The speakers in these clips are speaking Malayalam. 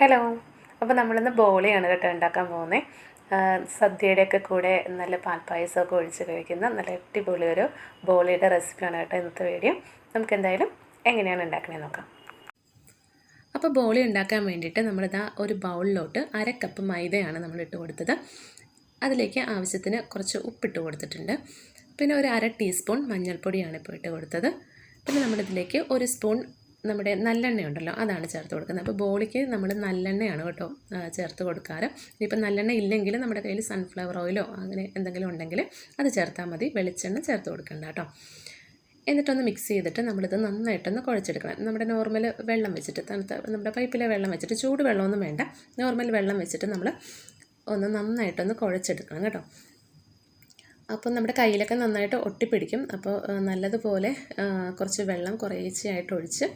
ഹലോ. അപ്പോൾ നമ്മളിന്ന് ബോളിയാണ് കേട്ടോ ഉണ്ടാക്കാൻ പോകുന്നത്. സദ്യയുടെയൊക്കെ കൂടെ നല്ല പാൽപ്പായസമൊക്കെ ഒഴിച്ച് കഴിക്കുന്ന നല്ല അടിപൊളി ഒരു ബോളിയുടെ റെസിപ്പിയാണ് കേട്ടോ ഇന്നത്തെ വീഡിയോ. നമുക്ക് എന്തായാലും എങ്ങനെയാണ് ഉണ്ടാക്കണേന്ന് നോക്കാം. അപ്പോൾ ബോളി ഉണ്ടാക്കാൻ വേണ്ടിയിട്ട് നമ്മളിതാ ഒരു ബൗളിലോട്ട് 1/2 കപ്പ് മൈദയാണ് നമ്മൾ ഇട്ട് കൊടുത്തത്. അതിലേക്ക് ആവശ്യത്തിന് കുറച്ച് ഉപ്പിട്ട് കൊടുത്തിട്ടുണ്ട്. പിന്നെ ഒരു 1/2 ടീസ്പൂൺ മഞ്ഞൾപ്പൊടിയാണ് ഇപ്പോൾ ഇട്ട് കൊടുത്തത്. പിന്നെ നമ്മളിതിലേക്ക് 1 സ്പൂൺ നമ്മുടെ നല്ലെണ്ണ ഉണ്ടല്ലോ അതാണ് ചേർത്ത് കൊടുക്കുന്നത്. അപ്പോൾ ബോളിക്ക് നമ്മൾ നല്ലെണ്ണയാണ് കേട്ടോ ചേർത്ത് കൊടുക്കാറ്. ഇനിയിപ്പോൾ നല്ലെണ്ണ ഇല്ലെങ്കിൽ നമ്മുടെ കയ്യിൽ സൺഫ്ലവർ ഓയിലോ അങ്ങനെ എന്തെങ്കിലും ഉണ്ടെങ്കിൽ അത് ചേർത്താൽ മതി. വെളിച്ചെണ്ണ ചേർത്ത് കൊടുക്കണ്ട കേട്ടോ. എന്നിട്ടൊന്ന് മിക്സ് ചെയ്തിട്ട് നമ്മളിത് നന്നായിട്ടൊന്ന് കുഴച്ചെടുക്കണം. നമ്മുടെ നോർമൽ വെള്ളം വെച്ചിട്ട് തണുത്ത നമ്മുടെ പൈപ്പിലെ വെള്ളം വെച്ചിട്ട്, ചൂട് വെള്ളമൊന്നും വേണ്ട, നോർമൽ വെള്ളം വെച്ചിട്ട് നമ്മൾ ഒന്ന് നന്നായിട്ടൊന്ന് കുഴച്ചെടുക്കണം കേട്ടോ. അപ്പം നമ്മുടെ കയ്യിലൊക്കെ നന്നായിട്ട് ഒട്ടിപ്പിടിക്കും. അപ്പോൾ നല്ലതുപോലെ കുറച്ച് വെള്ളം കുറേശ്ശെയായിട്ട് ഒഴിച്ച്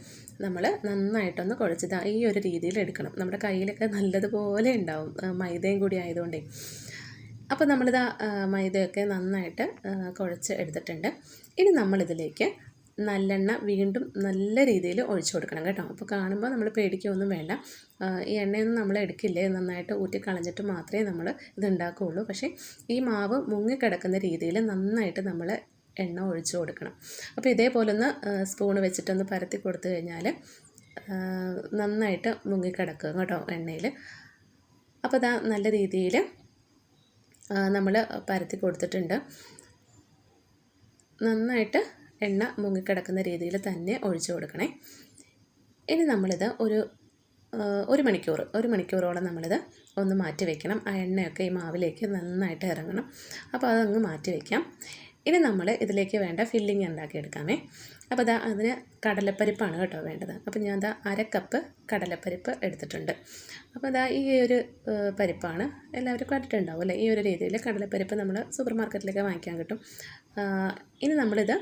നമ്മൾ നന്നായിട്ടൊന്ന് കുഴച്ചത് ഈ ഒരു രീതിയിൽ എടുക്കണം. നമ്മുടെ കയ്യിലൊക്കെ നല്ലതുപോലെ ഉണ്ടാവും, മൈദയും കൂടി ആയതുകൊണ്ടേ. അപ്പോൾ നമ്മളിത് മൈദയൊക്കെ നന്നായിട്ട് കുഴച്ച് എടുത്തിട്ടുണ്ട്. ഇനി നമ്മളിതിലേക്ക് നല്ലെണ്ണ വീണ്ടും നല്ല രീതിയിൽ ഒഴിച്ചു കൊടുക്കണം കേട്ടോ. അപ്പോൾ കാണുമ്പോൾ നമ്മൾ പേടിക്കുകയൊന്നും വേണ്ട. ഈ എണ്ണയൊന്നും നമ്മൾ എടുക്കില്ലേ, നന്നായിട്ട് ഊറ്റി കളഞ്ഞിട്ട് മാത്രമേ നമ്മൾ ഇത് ഉണ്ടാക്കുകയുള്ളൂ. പക്ഷേ ഈ മാവ് മുങ്ങിക്കിടക്കുന്ന രീതിയിൽ നന്നായിട്ട് നമ്മൾ എണ്ണ ഒഴിച്ചു കൊടുക്കണം. അപ്പോൾ ഇതേപോലെ ഒന്ന് സ്പൂണ് വെച്ചിട്ടൊന്ന് പരത്തി കൊടുത്തു കഴിഞ്ഞാൽ നന്നായിട്ട് മുങ്ങിക്കിടക്കുക കേട്ടോ എണ്ണയിൽ. അപ്പോൾ ഇതാ നല്ല രീതിയിൽ നമ്മൾ പരത്തി കൊടുത്തിട്ടുണ്ട്. നന്നായിട്ട് എണ്ണ മുങ്ങിക്കിടക്കുന്ന രീതിയിൽ തന്നെ ഒഴിച്ചു കൊടുക്കണേ. ഇനി നമ്മളിത് ഒരു മണിക്കൂറോളം നമ്മളിത് ഒന്ന് മാറ്റി വയ്ക്കണം. ആ എണ്ണയൊക്കെ ഈ മാവിലേക്ക് നന്നായിട്ട് ഇറങ്ങണം. അപ്പോൾ അതങ്ങ് മാറ്റി വയ്ക്കാം. ഇനി നമ്മൾ ഇതിലേക്ക് വേണ്ട ഫില്ലിങ് ഉണ്ടാക്കിയെടുക്കാമേ. അപ്പോൾ അതിന് കടലപ്പരിപ്പാണ് കേട്ടോ വേണ്ടത്. അപ്പോൾ ഞാൻ 1/2 കപ്പ് കടലപ്പരിപ്പ് എടുത്തിട്ടുണ്ട്. അപ്പോൾ ഈ ഒരു പരിപ്പാണ് എല്ലാവരും കണ്ടിട്ടുണ്ടാവും അല്ലേ. ഈ ഒരു രീതിയിൽ കടലപ്പരിപ്പ് നമ്മൾ സൂപ്പർ മാർക്കറ്റിലൊക്കെ വാങ്ങിക്കാൻ കിട്ടും. ഇനി നമ്മളിത്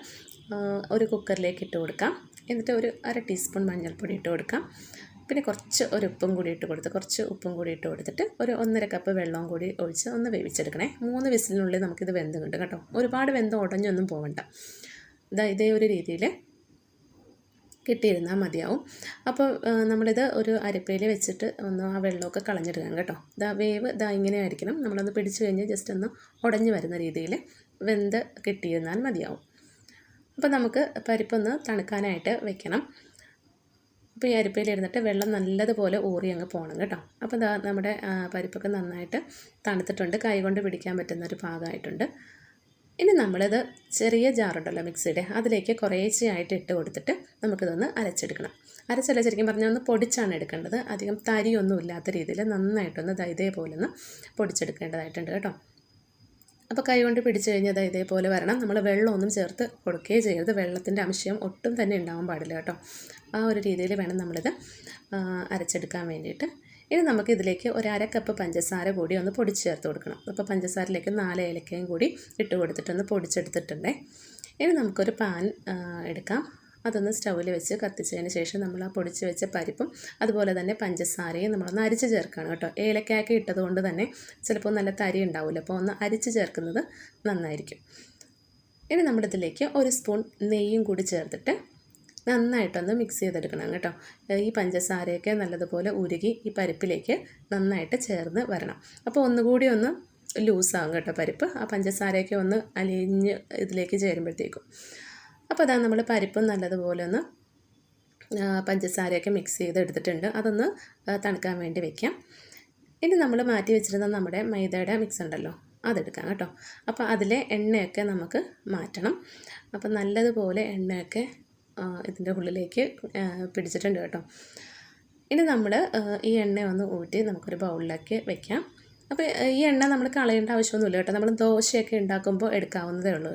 ഒരു കുക്കറിലേക്ക് ഇട്ട് കൊടുക്കാം. എന്നിട്ട് ഒരു 1/2 ടീസ്പൂൺ മഞ്ഞൾപ്പൊടി ഇട്ട് കൊടുക്കാം. പിന്നെ കുറച്ച് ഉപ്പും കൂടി ഇട്ട് കൊടുത്തിട്ട് ഒരു 1/2 കപ്പ് വെള്ളവും കൂടി ഒഴിച്ച് ഒന്ന് വേവിച്ചെടുക്കണേ. 3 വിസിലിനുള്ളിൽ നമുക്കിത് വെന്ത് കിട്ടും കേട്ടോ. ഒരുപാട് വെന്ത് ഉടഞ്ഞൊന്നും പോകണ്ട. ഇതേ ഒരു രീതിയിൽ കിട്ടിയിരുന്നാൽ മതിയാവും. അപ്പോൾ നമ്മളിത് ഒരു അരിപ്പയിൽ വെച്ചിട്ട് ഒന്ന് ആ വെള്ളമൊക്കെ കളഞ്ഞെടുക്കണം കേട്ടോ. വേവ് ഇങ്ങനെ ആയിരിക്കണം. നമ്മളൊന്ന് പിടിച്ചു കഴിഞ്ഞ് ജസ്റ്റ് ഒന്ന് ഉടഞ്ഞു വരുന്ന രീതിയിൽ വെന്ത് കിട്ടിയിരുന്നാൽ മതിയാവും. അപ്പോൾ നമുക്ക് പരിപ്പൊന്ന് തണുക്കാനായിട്ട് വെക്കണം. അപ്പോൾ ഈ അരിപ്പയിലിരുന്നിട്ട് വെള്ളം നല്ലതുപോലെ ഊറി അങ്ങ് പോകണം കേട്ടോ. അപ്പോൾ നമ്മുടെ പരിപ്പൊക്കെ നന്നായിട്ട് തണുത്തിട്ടുണ്ട്. കൈ കൊണ്ട് പിടിക്കാൻ പറ്റുന്ന ഒരു പാകമായിട്ടുണ്ട്. ഇനി നമ്മളിത് ചെറിയ ജാറുണ്ടല്ലോ മിക്സിയുടെ, അതിലേക്ക് കുറേശ്ശെയായിട്ട് ഇട്ട് കൊടുത്തിട്ട് നമുക്കിതൊന്ന് അരച്ചെടുക്കണം. ശരിക്കും പറഞ്ഞാൽ ഒന്ന് പൊടിച്ചാണ് എടുക്കേണ്ടത്. അധികം തരിയൊന്നും ഇല്ലാത്ത രീതിയിൽ നന്നായിട്ടൊന്ന് ഇതേപോലെ ഒന്ന് പൊടിച്ചെടുക്കേണ്ടതായിട്ടുണ്ട് കേട്ടോ. അപ്പോൾ കൈ കൊണ്ട് പിടിച്ചു കഴിഞ്ഞാൽ ഇതേപോലെ വരണം. നമ്മൾ വെള്ളമൊന്നും ചേർത്ത് കൊടുക്കുകയും ചെയ്യരുത്. വെള്ളത്തിൻ്റെ അംശം ഒട്ടും തന്നെ ഉണ്ടാവാൻ പാടില്ല കേട്ടോ. ആ ഒരു രീതിയിൽ വേണം നമ്മളിത് അരച്ചെടുക്കാൻ വേണ്ടിയിട്ട്. ഇനി നമുക്കിതിലേക്ക് ഒരു 1/2 കപ്പ് പഞ്ചസാര കൂടി ഒന്ന് പൊടിച്ച് ചേർത്ത് കൊടുക്കണം. അപ്പോൾ പഞ്ചസാരയിലേക്ക് 4 ഏലക്കയും കൂടി ഇട്ട് കൊടുത്തിട്ടൊന്ന് പൊടിച്ചെടുത്തിട്ടുണ്ടേ. ഇനി നമുക്കൊരു പാൻ എടുക്കാം. അതൊന്ന് സ്റ്റൗവിൽ വെച്ച് കത്തിച്ചതിന് ശേഷം നമ്മൾ ആ പൊടിച്ച് വെച്ച പരിപ്പും അതുപോലെ തന്നെ പഞ്ചസാരയും നമ്മളൊന്ന് അരിച്ച് ചേർക്കണം കേട്ടോ. ഏലക്കായൊക്കെ ഇട്ടതുകൊണ്ട് തന്നെ ചിലപ്പോൾ നല്ല തരി ഉണ്ടാവില്ല. അപ്പോൾ ഒന്ന് അരിച്ച് ചേർക്കുന്നത് നന്നായിരിക്കും. ഇനി നമ്മളിതിലേക്ക് 1 സ്പൂൺ നെയ്യും കൂടി ചേർത്തിട്ട് നന്നായിട്ടൊന്ന് മിക്സ് ചെയ്തെടുക്കണം കേട്ടോ. ഈ പഞ്ചസാരയൊക്കെ നല്ലതുപോലെ ഉരുകി ഈ പരിപ്പിലേക്ക് നന്നായിട്ട് ചേർന്ന് വരണം. അപ്പോൾ ഒന്നുകൂടി ഒന്ന് ലൂസാകും കേട്ടോ പരിപ്പ്. ആ പഞ്ചസാരയൊക്കെ ഒന്ന് അലിഞ്ഞ് ഇതിലേക്ക് ചേരുമ്പോഴത്തേക്കും. അപ്പോൾ നമ്മൾ പരിപ്പും നല്ലതുപോലെ ഒന്ന് പഞ്ചസാരയൊക്കെ മിക്സ് ചെയ്തെടുത്തിട്ടുണ്ട്. അതൊന്ന് തണുക്കാൻ വേണ്ടി വയ്ക്കാം. ഇനി നമ്മൾ മാറ്റി വെച്ചിരുന്ന നമ്മുടെ മൈദയുടെ മിക്സ് ഉണ്ടല്ലോ അതെടുക്കാം കേട്ടോ. അപ്പോൾ അതിലെ എണ്ണയൊക്കെ നമുക്ക് മാറ്റണം. അപ്പോൾ നല്ലതുപോലെ എണ്ണയൊക്കെ ഇതിൻ്റെ ഉള്ളിലേക്ക് പിടിച്ചിട്ടുണ്ട് കേട്ടോ. ഇനി നമ്മൾ ഈ എണ്ണ ഒന്ന് ഊറ്റി നമുക്കൊരു ബൗളിലേക്ക് വെക്കാം. അപ്പോൾ ഈ എണ്ണ നമ്മൾ കളയേണ്ട ആവശ്യമൊന്നുമില്ല കേട്ടോ. നമ്മൾ ദോശയൊക്കെ ഉണ്ടാക്കുമ്പോൾ എടുക്കാവുന്നതേ ഉള്ളൂ.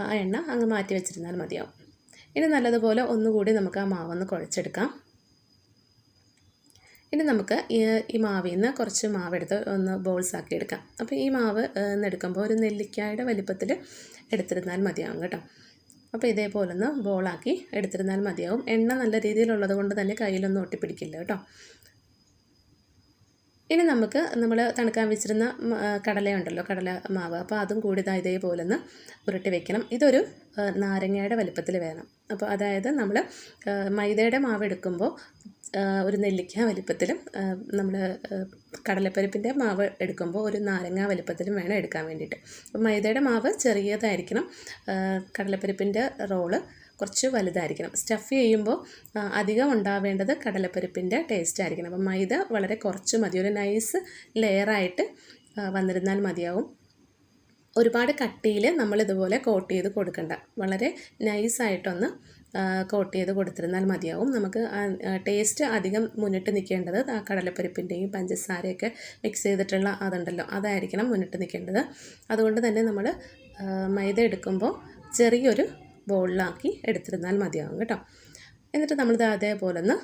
ആ എണ്ണ അങ്ങ് മാറ്റി വെച്ചിരുന്നാൽ മതിയാവും. ഇനി നല്ലതുപോലെ ഒന്നുകൂടി നമുക്ക് ആ മാവൊന്ന് കുഴച്ചെടുക്കാം. ഇനി നമുക്ക് ഈ മാവിൽ നിന്ന് കുറച്ച് മാവെടുത്ത് ഒന്ന് ബോൾസാക്കി എടുക്കാം. അപ്പോൾ ഈ മാവ് എടുക്കുമ്പോൾ ഒരു നെല്ലിക്കായുടെ വലിപ്പത്തിൽ എടുത്തിരുന്നാൽ മതിയാവും കേട്ടോ. അപ്പോൾ ഇതേപോലെ ഒന്ന് ബോളാക്കി എടുത്തിരുന്നാൽ മതിയാവും. എണ്ണ നല്ല രീതിയിലുള്ളത് കൊണ്ട് തന്നെ കയ്യിലൊന്നും ഒട്ടിപ്പിടിക്കില്ല കേട്ടോ. ഇനി നമുക്ക് നമ്മൾ തണുക്കാൻ വെച്ചിരുന്ന കടലയുണ്ടല്ലോ, കടല മാവ്, അപ്പോൾ അതും കൂടി ഇതേപോലെ ഒന്ന് ഉരുട്ടി വെക്കണം. ഇതൊരു നാരങ്ങയുടെ വലിപ്പത്തിൽ വേണം. അപ്പോൾ അതായത് നമ്മൾ മൈദയുടെ മാവ് എടുക്കുമ്പോൾ ഒരു നെല്ലിക്ക വലിപ്പത്തിലും നമ്മൾ കടലപ്പരിപ്പിൻ്റെ മാവ് എടുക്കുമ്പോൾ ഒരു നാരങ്ങ വലിപ്പത്തിലും വേണം എടുക്കാൻ വേണ്ടിയിട്ട്. അപ്പോൾ മൈദയുടെ മാവ് ചെറിയതായിരിക്കണം, കടലപ്പരിപ്പിൻ്റെ റോള് കുറച്ച് വലുതായിരിക്കണം. സ്റ്റഫ് ചെയ്യുമ്പോൾ അധികം ഉണ്ടാവേണ്ടത് കടലപ്പരിപ്പിൻ്റെ ടേസ്റ്റ് ആയിരിക്കണം. അപ്പോൾ മൈദ വളരെ കുറച്ച് മതി, ഒരു നൈസ് ലെയറായിട്ട് വന്നിരുന്നാൽ മതിയാവും. ഒരുപാട് കട്ടിയിൽ നമ്മളിതുപോലെ കോട്ട് ചെയ്ത് കൊടുക്കണ്ട, വളരെ നൈസായിട്ടൊന്ന് കോട്ട് ചെയ്ത് കൊടുത്തിരുന്നാൽ മതിയാവും. നമുക്ക് ടേസ്റ്റ് അധികം മുന്നിട്ട് നിൽക്കേണ്ടത് ആ കടലപ്പരിപ്പിൻ്റെയും പഞ്ചസാരയൊക്കെ മിക്സ് ചെയ്തിട്ടുള്ള അതുണ്ടല്ലോ, അതായിരിക്കണം മുന്നിട്ട് നിൽക്കേണ്ടത്. അതുകൊണ്ട് തന്നെ നമ്മൾ മൈദ എടുക്കുമ്പോൾ ചെറിയൊരു ബോളിലാക്കി എടുത്തിരുന്നാൽ മതിയാവും കേട്ടോ. എന്നിട്ട് നമ്മളിത് അതേപോലെ ഒന്ന്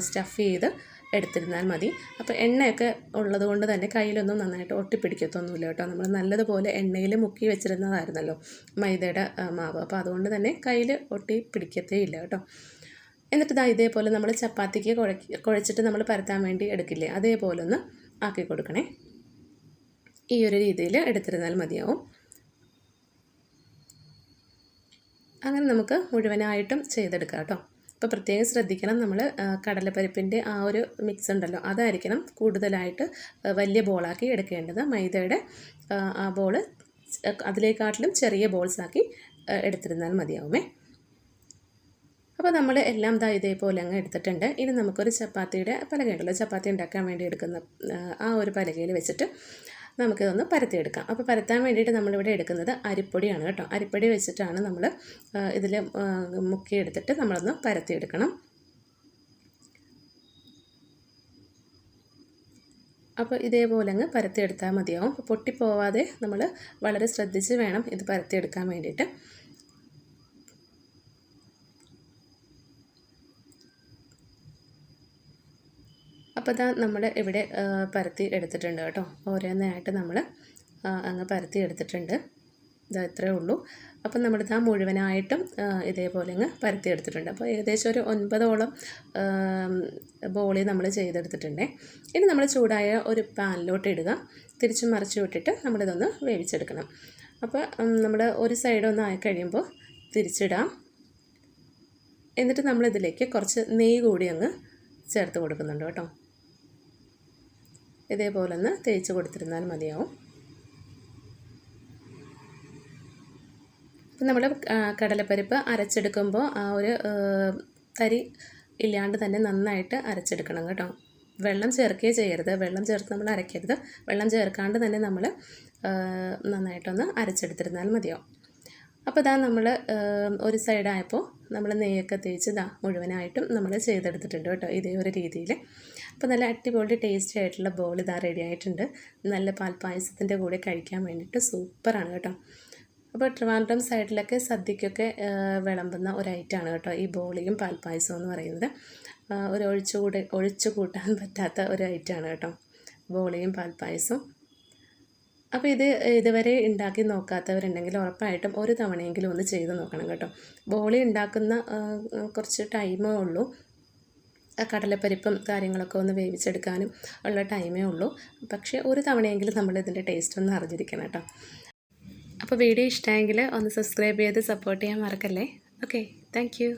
സ്റ്റഫ് ചെയ്ത് എടുത്തിരുന്നാൽ മതി. അപ്പോൾ എണ്ണയൊക്കെ ഉള്ളത് കൊണ്ട് തന്നെ കയ്യിലൊന്നും നന്നായിട്ട് ഒട്ടിപ്പിടിക്കത്തൊന്നുമില്ല കേട്ടോ. നമ്മൾ നല്ലതുപോലെ എണ്ണയിൽ മുക്കി വെച്ചിരുന്നതായിരുന്നല്ലോ മൈദയുടെ മാവ്, അപ്പോൾ അതുകൊണ്ട് തന്നെ കയ്യിൽ ഒട്ടി പിടിക്കത്തേ ഇല്ല കേട്ടോ. എന്നിട്ട് ഇതേപോലെ നമ്മൾ ചപ്പാത്തിക്ക് കുഴച്ചിട്ട് നമ്മൾ പരത്താൻ വേണ്ടി എടുക്കില്ലേ, അതേപോലെ ഒന്ന് ആക്കി കൊടുക്കണേ. ഈ ഒരു രീതിയിൽ എടുത്തിരുന്നാൽ മതിയാവും. അങ്ങനെ നമുക്ക് മുഴുവനായിട്ടും ചെയ്തെടുക്കാം കേട്ടോ. അപ്പോൾ പ്രത്യേകം ശ്രദ്ധിക്കണം, നമ്മൾ കടലപ്പരിപ്പിൻ്റെ ആ ഒരു മിക്സ് ഉണ്ടല്ലോ, അതായിരിക്കണം കൂടുതലായിട്ട് വലിയ ബോളാക്കി എടുക്കേണ്ടത്. മൈദയുടെ ആ ബോള് അതിലേക്കാട്ടിലും ചെറിയ ബോൾസാക്കി എടുത്തിരുന്നാൽ മതിയാവുമേ. അപ്പോൾ നമ്മൾ എല്ലാം ഇതേപോലെ അങ്ങ് എടുത്തിട്ടുണ്ട്. ഇനി നമുക്കൊരു ചപ്പാത്തിയുടെ പലകയുണ്ടല്ലോ, ചപ്പാത്തി ഉണ്ടാക്കാൻ വേണ്ടി എടുക്കുന്ന ആ ഒരു പലകയിൽ വെച്ചിട്ട് നമുക്കിതൊന്ന് പരത്തിയെടുക്കാം. അപ്പോൾ പരത്താൻ വേണ്ടിയിട്ട് നമ്മളിവിടെ എടുക്കുന്നത് അരിപ്പൊടിയാണ് കേട്ടോ. അരിപ്പൊടി വെച്ചിട്ടാണ് നമ്മൾ ഇതിൽ മുക്കിയെടുത്തിട്ട് നമ്മളൊന്ന് പരത്തിയെടുക്കണം. അപ്പോൾ ഇതേപോലെ അങ്ങ് പരത്തിയെടുത്താൽ മതിയാവും. പൊട്ടിപ്പോവാതെ നമ്മൾ വളരെ ശ്രദ്ധിച്ച് വേണം ഇത് പരത്തിയെടുക്കാൻ വേണ്ടിയിട്ട്. അപ്പോൾ നമ്മൾ ഇവിടെ പരത്തി എടുത്തിട്ടുണ്ട് കേട്ടോ. ഓരോന്നായിട്ട് നമ്മൾ അങ്ങ് പരത്തി എടുത്തിട്ടുണ്ട്. ഇത്രയേ ഉള്ളൂ. അപ്പം നമ്മളിത് മുഴുവനായിട്ടും ഇതേപോലെ അങ്ങ് പരത്തി എടുത്തിട്ടുണ്ട്. അപ്പോൾ ഏകദേശം ഒരു 9ഓളം ബോളി നമ്മൾ ചെയ്തെടുത്തിട്ടുണ്ട്. ഇനി നമ്മൾ ചൂടായ ഒരു പാനിലോട്ട് ഇടുക, തിരിച്ച് മറിച്ച് വിട്ടിട്ട് നമ്മളിതൊന്ന് വേവിച്ചെടുക്കണം. അപ്പോൾ നമ്മൾ ഒരു സൈഡൊന്ന് ആയി കഴിയുമ്പോൾ തിരിച്ചിടാം. എന്നിട്ട് നമ്മളിതിലേക്ക് കുറച്ച് നെയ്യ് കൂടി അങ്ങ് ചേർത്ത് കൊടുക്കുന്നുണ്ട് കേട്ടോ. ഇതേപോലെ ഒന്ന് തേച്ച് കൊടുത്തിരുന്നാൽ മതിയാവും. അപ്പം നമ്മൾ കടലപ്പരിപ്പ് അരച്ചെടുക്കുമ്പോൾ ആ ഒരു തരി ഇല്ലാണ്ട് തന്നെ നന്നായിട്ട് അരച്ചെടുക്കണം കേട്ടോ. വെള്ളം ചേർക്കുകയേ ചെയ്യരുത്, വെള്ളം ചേർത്ത് നമ്മൾ അരയ്ക്കരുത്. വെള്ളം ചേർക്കാണ്ട് തന്നെ നമ്മൾ നന്നായിട്ടൊന്ന് അരച്ചെടുത്തിരുന്നാൽ മതിയാവും. അപ്പോൾ നമ്മൾ ഒരു സൈഡായപ്പോൾ നമ്മൾ നെയ്യൊക്കെ തേച്ച് മുഴുവനായിട്ടും നമ്മൾ ചെയ്തെടുത്തിട്ടുണ്ട് കേട്ടോ, ഇതേ ഒരു രീതിയിൽ. അപ്പോൾ നല്ല അടിപൊളി ടേസ്റ്റി ആയിട്ടുള്ള ബോൾ റെഡി ആയിട്ടുണ്ട്. നല്ല പാൽപ്പായസത്തിൻ്റെ കൂടെ കഴിക്കാൻ വേണ്ടിയിട്ട് സൂപ്പറാണ് കേട്ടോ. അപ്പോൾ ട്രിവാൻഡ്രം സൈഡിലൊക്കെ സദ്യക്കൊക്കെ വിളമ്പുന്ന ഒരു ഐറ്റമാണ് കേട്ടോ ഈ ബോളിയും പാൽപ്പായസവും എന്ന് പറയുന്നത്. ഒരു ഒഴിച്ചു കൂട്ടാൻ പറ്റാത്ത ഒരു ഐറ്റമാണ് കേട്ടോ ബോളിയും പാൽപ്പായസവും. അപ്പോൾ ഇതുവരെ ഉണ്ടാക്കി നോക്കാത്തവരുണ്ടെങ്കിൽ ഉറപ്പായിട്ടും ഒരു തവണയെങ്കിലും ഒന്ന് ചെയ്ത് നോക്കണം കേട്ടോ. ബോളി ഉണ്ടാക്കുന്ന കുറച്ച് ടൈമേ ഉള്ളൂ, കടലപ്പരിപ്പും കാര്യങ്ങളൊക്കെ ഒന്ന് വേവിച്ചെടുക്കാനും ഉള്ള ടൈമേ ഉള്ളൂ. പക്ഷേ ഒരു തവണയെങ്കിലും നമ്മളിതിൻ്റെ ടേസ്റ്റ് ഒന്ന് അറിഞ്ഞിരിക്കണം കേട്ടോ. അപ്പോൾ വീഡിയോ ഇഷ്ടമെങ്കിൽ ഒന്ന് സബ്സ്ക്രൈബ് ചെയ്ത് സപ്പോർട്ട് ചെയ്യാൻ മറക്കല്ലേ. Okay, thank you.